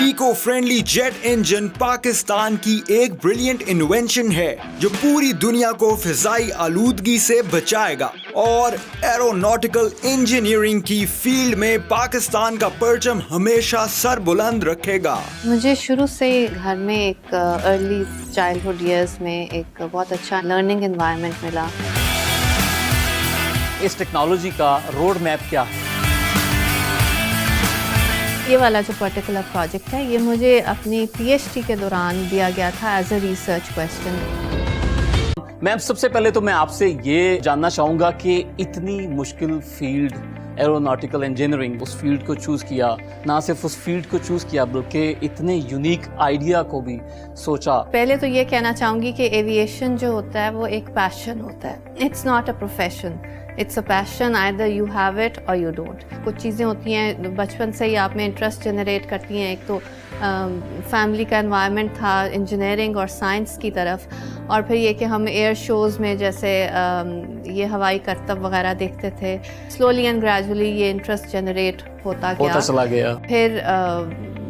Eco friendly jet engine Pakistan की एक brilliant invention है जो पूरी दुनिया को फिजाई आलूदगी से बचाएगा और एरोनॉटिकल इंजीनियरिंग की फील्ड में पाकिस्तान का परचम हमेशा सर बुलंद रखेगा। मुझे शुरू से घर में एक अर्ली चाइल्डहुड ईयर्स में एक बहुत अच्छा लर्निंग एनवायरनमेंट मिला। इस टेक्नोलॉजी का रोड मैप क्या है? ये वाला जो पर्टिकुलर प्रोजेक्ट है ये मुझे अपनी पीएचडी के दौरान दिया गया था as a research question. Ma'am, सबसे पहले तो मैं आपसे ये जानना चाहूँगा कि इतनी मुश्किल फील्ड एरोनॉटिकल इंजीनियरिंग, उस फील्ड को चूज़ किया, ना सिर्फ उस फील्ड को चूज़ किया बल्कि इतने यूनिक आइडिया को भी सोचा। पहले तो ये कहना चाहूँगी कि एविएशन जो होता है वो एक पैशन होता है, it's not a profession, it's a passion, either you have it और यू डोंट। कुछ चीज़ें होती हैं बचपन से ही आप में इंटरेस्ट जनरेट करती हैं। एक तो फैमिली का एनवायरनमेंट था इंजीनियरिंग और साइंस की तरफ, और फिर ये कि हम एयर शोज़ में जैसे ये हवाई करतब वगैरह देखते थे। स्लोली एंड ग्रेजुअली ये इंटरेस्ट जनरेट होता चला गया। फिर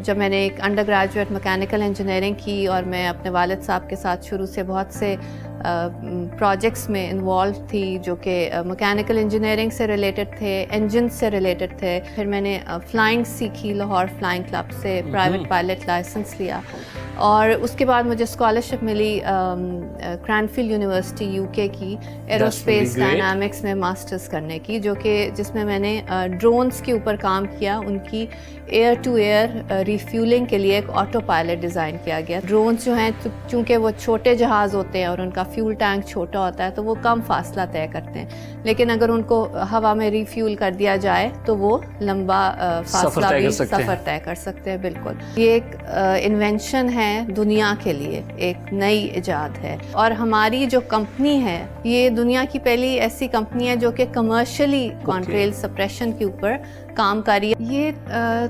जब मैंने एक अंडर ग्रेजुएट मैकेनिकल इंजीनियरिंग की और मैं अपने वालिद साहब के साथ शुरू से बहुत से प्रोजेक्ट्स में इन्वॉल्व थी जो कि मैकेनिकल इंजीनियरिंग से रिलेटेड थे, इंजन से रिलेटेड थे। फिर मैंने फ्लाइंग सीखी, लाहौर फ्लाइंग क्लब से प्राइवेट पायलट लाइसेंस लिया, और उसके बाद मुझे स्कॉलरशिप मिली क्रैनफील्ड यूनिवर्सिटी यूके की एरोस्पेस डायनामिक्स में मास्टर्स करने की, जो कि जिसमें मैंने ड्रोन्स के ऊपर काम किया। उनकी एयर टू एयर रिफ्यूलिंग के लिए एक ऑटो पायलट डिज़ाइन किया गया। ड्रोन्स जो हैं चूँकि वो छोटे जहाज़ होते हैं और उनका फ्यूल टैंक छोटा होता है तो वो कम फासला तय करते हैं, लेकिन अगर उनको हवा में रिफ्यूल कर दिया जाए तो वो लंबा फासला भी सफ़र तय कर सकते हैं। बिल्कुल, ये एक इन्वेंशन है दुनिया के लिए, एक नई इजाद है, और हमारी जो कंपनी है ये दुनिया की पहली ऐसी कंपनी है जो कि कमर्शियली कॉन्ट्रेल सप्रेशन के ऊपर काम कर रही है। ये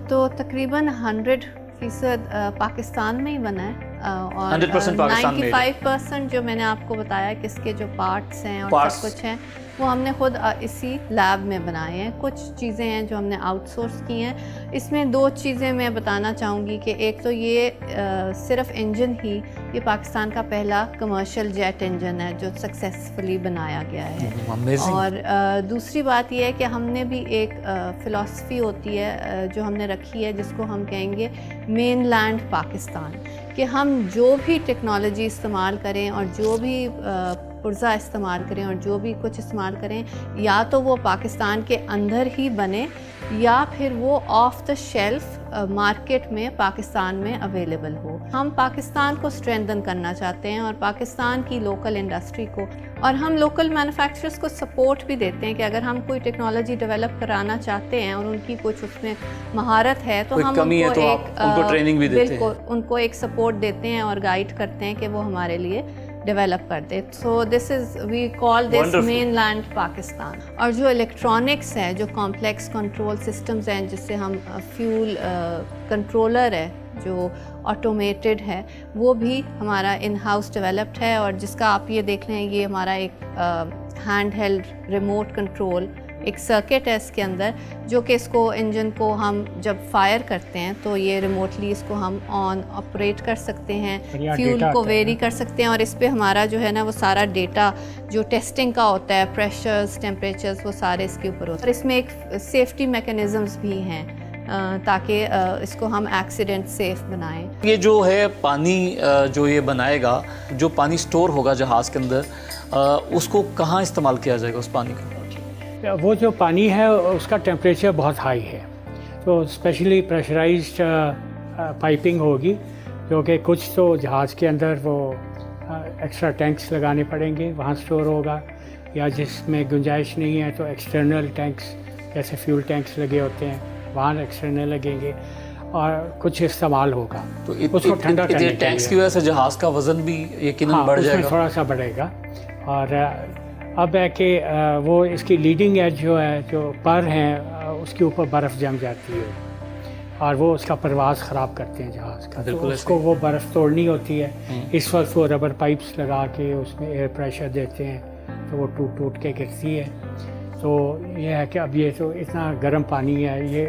तो तकरीबन 100% पाकिस्तान में ही बना है, और 95% जो मैंने आपको बताया कि इसके जो पार्ट्स हैं और सब कुछ हैं वो हमने खुद इसी लैब में बनाए हैं। कुछ चीज़ें हैं जो हमने आउटसोर्स की हैं। इसमें दो चीज़ें मैं बताना चाहूँगी कि एक तो ये सिर्फ इंजन ही, ये पाकिस्तान का पहला कमर्शियल जेट इंजन है जो सक्सेसफुली बनाया गया है। और दूसरी बात ये है कि हमने भी एक फ़िलॉसफी होती है जो हमने रखी है जिसको हम कहेंगे मेन लैंड पाकिस्तान, कि हम जो भी टेक्नोलॉजी इस्तेमाल करें और जो भी पुर्जा इस्तेमाल करें और जो भी कुछ इस्तेमाल करें, या तो वो पाकिस्तान के अंदर ही बने या फिर वो ऑफ द शेल्फ मार्केट में पाकिस्तान में अवेलेबल हो। हम पाकिस्तान को स्ट्रेंथन करना चाहते हैं और पाकिस्तान की लोकल इंडस्ट्री को, और हम लोकल मैन्युफैक्चरर्स को सपोर्ट भी देते हैं कि अगर हम कोई टेक्नोलॉजी डेवलप कराना चाहते हैं और उनकी कुछ उसमें महारत है तो हम उनको ट्रेनिंग भी देते हैं, उनको एक सपोर्ट देते हैं और गाइड करते हैं कि वो हमारे लिए डेवलप कर दे। So this is, we call this mainland Pakistan. और जो इलेक्ट्रॉनिक्स है, जो कॉम्प्लेक्स कंट्रोल सिस्टम्स हैं, जिससे हम फ्यूल कंट्रोलर है जो ऑटोमेटेड है, वो भी हमारा इन हाउस डेवलप्ड है, और जिसका आप ये देख रहे हैं ये हमारा एक हैंड हेल्ड रिमोट कंट्रोल एक सर्किट है इसके अंदर, जो कि इसको इंजन को हम जब फायर करते हैं तो ये रिमोटली इसको हम ऑन ऑपरेट कर सकते हैं, फ्यूल को वेरी कर सकते हैं, और इस पे हमारा जो है ना वो सारा डेटा जो टेस्टिंग का होता है, प्रेशर्स, टेम्परेचर्स, वो सारे इसके ऊपर होते हैं। और इसमें एक सेफ्टी मैकेनिज़म्स भी हैं ताकि इसको हम एक्सीडेंट सेफ बनाएं। ये जो है पानी जो ये बनाएगा, जो पानी स्टोर होगा जहाज़ के अंदर, उसको कहाँ इस्तेमाल किया जाएगा उस पानी का? वो जो पानी है उसका टेम्परेचर बहुत हाई है, तो स्पेशली प्रेशराइज्ड पाइपिंग होगी, जो कि कुछ तो जहाज़ के अंदर वो एक्स्ट्रा टैंक्स लगाने पड़ेंगे, वहाँ स्टोर होगा, या जिसमें गुंजाइश नहीं है तो एक्सटर्नल टैंक्स जैसे फ्यूल टैंक्स लगे होते हैं वहाँ एक्सटर्नल लगेंगे, और कुछ इस्तेमाल होगा तो उसको ठंडा करने के लिए। टैंक्स की वजह से जहाज़ का वज़न भी यकीनन बढ़ जाएगा, थोड़ा सा बढ़ेगा। और अब है कि वो इसकी लीडिंग एज जो है, जो पर हैं, उसके ऊपर बर्फ़ जम जाती है और वो उसका परवाज़ ख़राब करते हैं जहाज़ का, तो उसको वो बर्फ़ तोड़नी होती है। इस वक्त वो रबर पाइप्स लगा के उसमें एयर प्रेशर देते हैं तो वो टूट टूट के गिरती है। तो ये है कि अब ये तो इतना गर्म पानी है, ये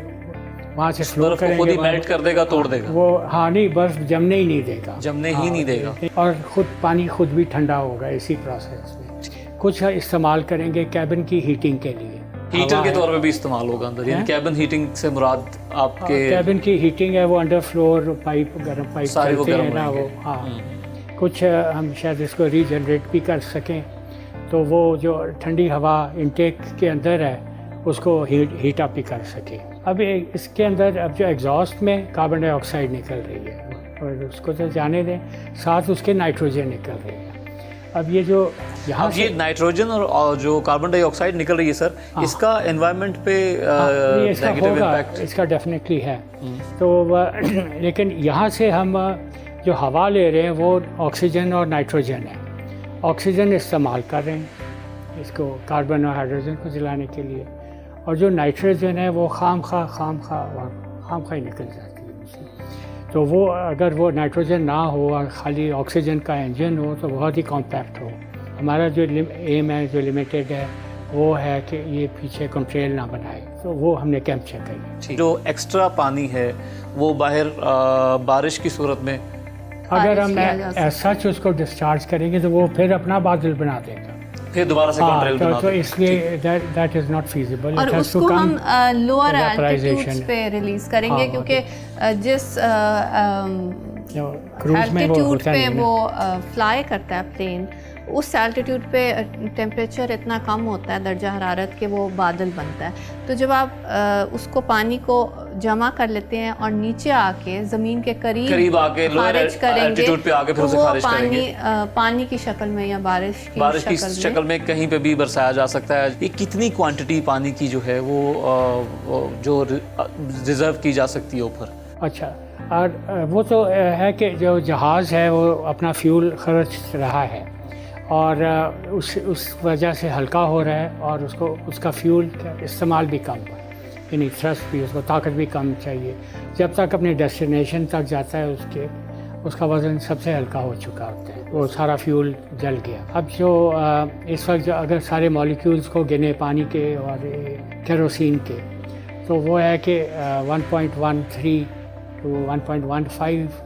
वहाँ से फ्लो बर्फ को करेंगे खुद ही मेल्ट कर देगा, तोड़ देगा, वो हाँ नहीं बर्फ जमने ही नहीं देगा, जमने ही नहीं देगा। और ख़ुद पानी खुद भी ठंडा होगा इसी प्रोसेस में। कुछ इस्तेमाल करेंगे कैबिन की हीटिंग के लिए, हीटर के तौर पे भी इस्तेमाल होगा अंदर, यानी कैबिन हीटिंग से मुराद आपके कैबिन की हीटिंग है, वो अंडर फ्लोर पाइप गर्म पाइप सारे वो चलते गर्म हैं ना, वो होंगे। हाँ कुछ हम शायद इसको रीजनरेट भी कर सकें, तो वो जो ठंडी हवा इंटेक के अंदर है उसको हीट अप भी कर सके। अब इसके अंदर अब जो एग्जॉस्ट में कार्बन डाइऑक्साइड निकल रही है और उसको तो जाने दें, साथ उसके नाइट्रोजन निकल रही है। अब ये जो यहाँ ये नाइट्रोजन और जो कार्बन डाइऑक्साइड निकल रही है सर, इसका एनवायरनमेंट पे नेगेटिव इम्पैक्ट इसका डेफिनेटली है। तो लेकिन यहाँ से हम जो हवा ले रहे हैं वो ऑक्सीजन और नाइट्रोजन है। ऑक्सीजन इस्तेमाल कर रहे हैं इसको कार्बन और हाइड्रोजन को जलाने के लिए, और जो नाइट्रोजन है वो खाम खा ही निकल जाती है उससे। तो वो अगर वो नाइट्रोजन ना हो और खाली ऑक्सीजन का इंजन हो तो बहुत ही कॉम्पैक्ट हो। हमारा जो एम है, जो लिमिटेड है, वो है कि ये पीछे कंट्रेल ना बनाए, तो वो हमने कैप्चर करी। जो एक्स्ट्रा पानी है वो बाहर बारिश की सूरत में अगर हम ऐसा उसको डिस्चार्ज करेंगे तो वो फिर अपना बादल बना देगा, फिर दोबारा से कंट्रोल बना तो इसलिए दैट इज नॉट फीजिबल। और उसको हम लोअर एल्टीट्यूड्स पे रिलीज करेंगे, क्योंकि जिस एल्टीट्यूड पे वो फ्लाई करता है प्लेन, उस एल्टीट्यूड पे टेम्परेचर इतना कम होता है दर्जा हरारत के वो बादल बनता है। तो जब आप उसको पानी को जमा कर लेते हैं और नीचे आके ज़मीन के करीब आके खारिज करेंगे, पे आके फिर तो उसे वो खारिज करेंगे, पानी की शक्ल में या बारिश की शक्ल में कहीं पे भी बरसाया जा सकता है। ये कितनी क्वांटिटी पानी की जो है वो जो रिजर्व की जा सकती है ऊपर? अच्छा, और वो तो है कि जो जहाज़ है वो अपना फ्यूल खर्च रहा है और उस वजह से हल्का हो रहा है, और उसका फ्यूल इस्तेमाल भी कम है, यानी थ्रस्ट भी, उसको ताकत भी कम चाहिए। जब तक अपने डेस्टिनेशन तक जाता है उसका वज़न सबसे हल्का हो चुका होता है, वो सारा फ्यूल जल गया। अब जो इस वक्त जो अगर सारे मॉलिक्यूल्स को गिने पानी के और केरोसिन के, तो वो है कि 1.13 to 1.15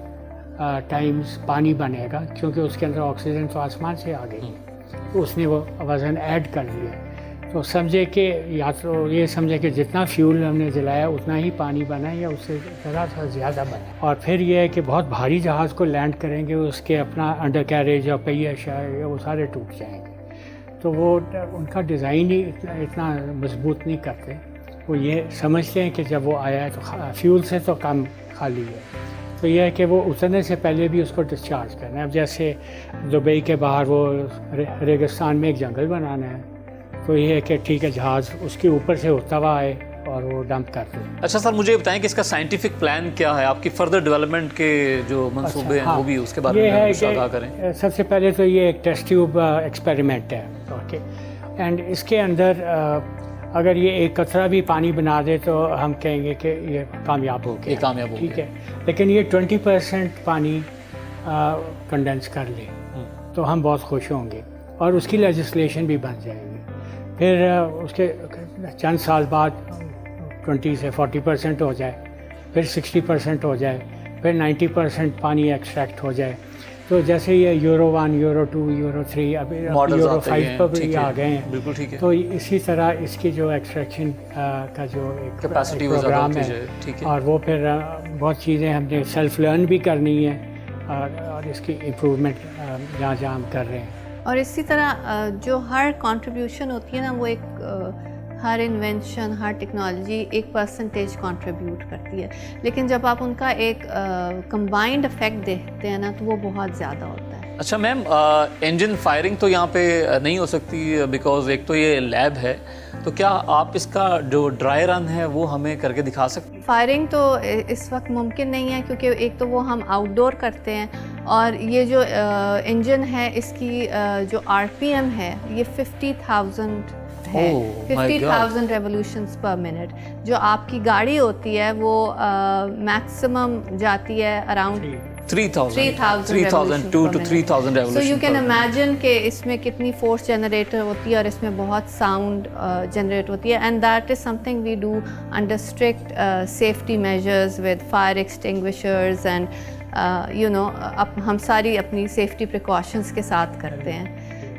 टाइम्स पानी बनेगा, क्योंकि उसके अंदर ऑक्सीजन तो आसमान से आ गई, तो उसने वो वज़न ऐड कर दिया। तो समझे कि या तो ये समझे कि जितना फ्यूल हमने जलाया उतना ही पानी बना या उससे ज़रा सा ज़्यादा बना। और फिर ये है कि बहुत भारी जहाज़ को लैंड करेंगे, उसके अपना अंडर कैरेज और पहिया शायद वो सारे टूट जाएंगे। तो वो उनका डिज़ाइन ही इतना मजबूत नहीं करते। वो ये समझते हैं कि जब वो आया है तो फ्यूल से तो कम खाली है, तो यह है कि वो उतरने से पहले भी उसको डिस्चार्ज करना है। अब जैसे दुबई के बाहर वो रेगिस्तान में एक जंगल बनाना है, तो ये है कि ठीक है जहाज़ उसके ऊपर से होता हुआ आए और वो डंप कर दे। अच्छा सर, मुझे बताएं कि इसका साइंटिफिक प्लान क्या है, आपकी फर्दर डेवलपमेंट के जो मंसूबे हैं वो भी उसके बारे में आगाह करें। सबसे पहले तो ये एक टेस्ट ट्यूब एक्सपेरिमेंट है, ओके, एंड इसके अंदर अगर ये एक कतरा भी पानी बना दे तो हम कहेंगे कि ये कामयाब हो गया, ये कामयाब हो ठीक है। लेकिन ये 20% पानी कंडेंस कर ले तो हम बहुत खुश होंगे और उसकी लेजिस्लेशन भी बन जाएगी। फिर उसके चंद साल बाद 20 से 40% हो जाए, फिर 60% हो जाए, फिर 90% पानी एक्सट्रैक्ट हो जाए। तो जैसे ये यूरो 1, यूरो 2, यूरो 3, अब यूरो 5 पर भी आ गए हैं, बिल्कुल ठीक है। तो इसी तरह इसकी जो एक्सट्रैक्शन का जो एक कैपेसिटी प्रोग्राम है, ठीक है, और वो फिर बहुत चीज़ें हमने सेल्फ लर्न भी करनी है और इसकी इम्प्रूवमेंट जहाँ हम कर रहे हैं। और इसी तरह जो हर कंट्रीब्यूशन होती है ना, वो एक हर इन्वेंशन, हर टेक्नोलॉजी एक परसेंटेज कंट्रीब्यूट करती है, लेकिन जब आप उनका एक कंबाइंड इफेक्ट देखते हैं ना, तो वो बहुत ज़्यादा होता है। अच्छा मैम, इंजन फायरिंग तो यहाँ पे नहीं हो सकती बिकॉज एक तो ये लैब है, तो क्या आप इसका जो ड्राई रन है वो हमें करके दिखा सकते हैं? फायरिंग तो इस वक्त मुमकिन नहीं है, क्योंकि एक तो वो हम आउटडोर करते हैं, और ये जो इंजन है इसकी जो RPM है ये 50,000 है, 50,000 रेवोल्यूशंस पर मिनट। जो आपकी गाड़ी होती है वो मैक्सिमम जाती है around 3,000 2 to 3,000 So you revolution can per minute. imagine کہ اس میں کتنی فورس جنریٹر ہوتی ہے اور اس میں بہت ساؤنڈ جنریٹ ہوتی ہے and that is something we do under strict safety measures with fire extinguishers and you know ہم ساری اپنی سیفٹی پریکاشنس کے ساتھ کرتے ہیں.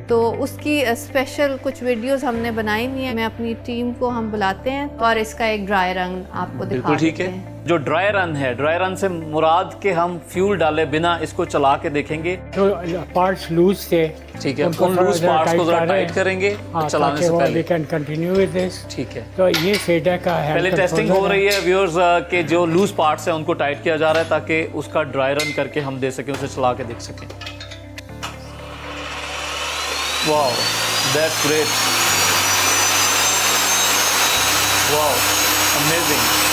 تو اس کی اسپیشل کچھ ویڈیوز ہم نے بنائی ہوئی ہیں. میں اپنی ٹیم کو ہم بلاتے ہیں اور اس کا ایک ڈرائی رن آپ کو دکھا بالکل ٹھیک دیتے ہے. ہیں. جو ڈرائی رن ہے، ڈرائی رن سے مراد کہ ہم فیول ڈالے بنا اس کو چلا کے دیکھیں گے. جو پارٹس لوز تھے ٹھیک ہے، ان کو ان تھوڑا لوز ذرا پارٹس کو ذرا ٹائٹ ٹائٹ کریں گے چلانے سے وی پہلے. Can continue with this. ٹھیک ہے، تو یہ فیڈا کا پہلے ٹیسٹنگ ہو رہی ہے ویورز کہ جو لوز پارٹس ہیں ان کو ٹائٹ کیا جا رہا ہے تاکہ اس کا ڈرائی رن کر کے ہم دے سکیں، اسے چلا کے دیکھ سکیں. واو دیٹس گریٹ. Wow amazing.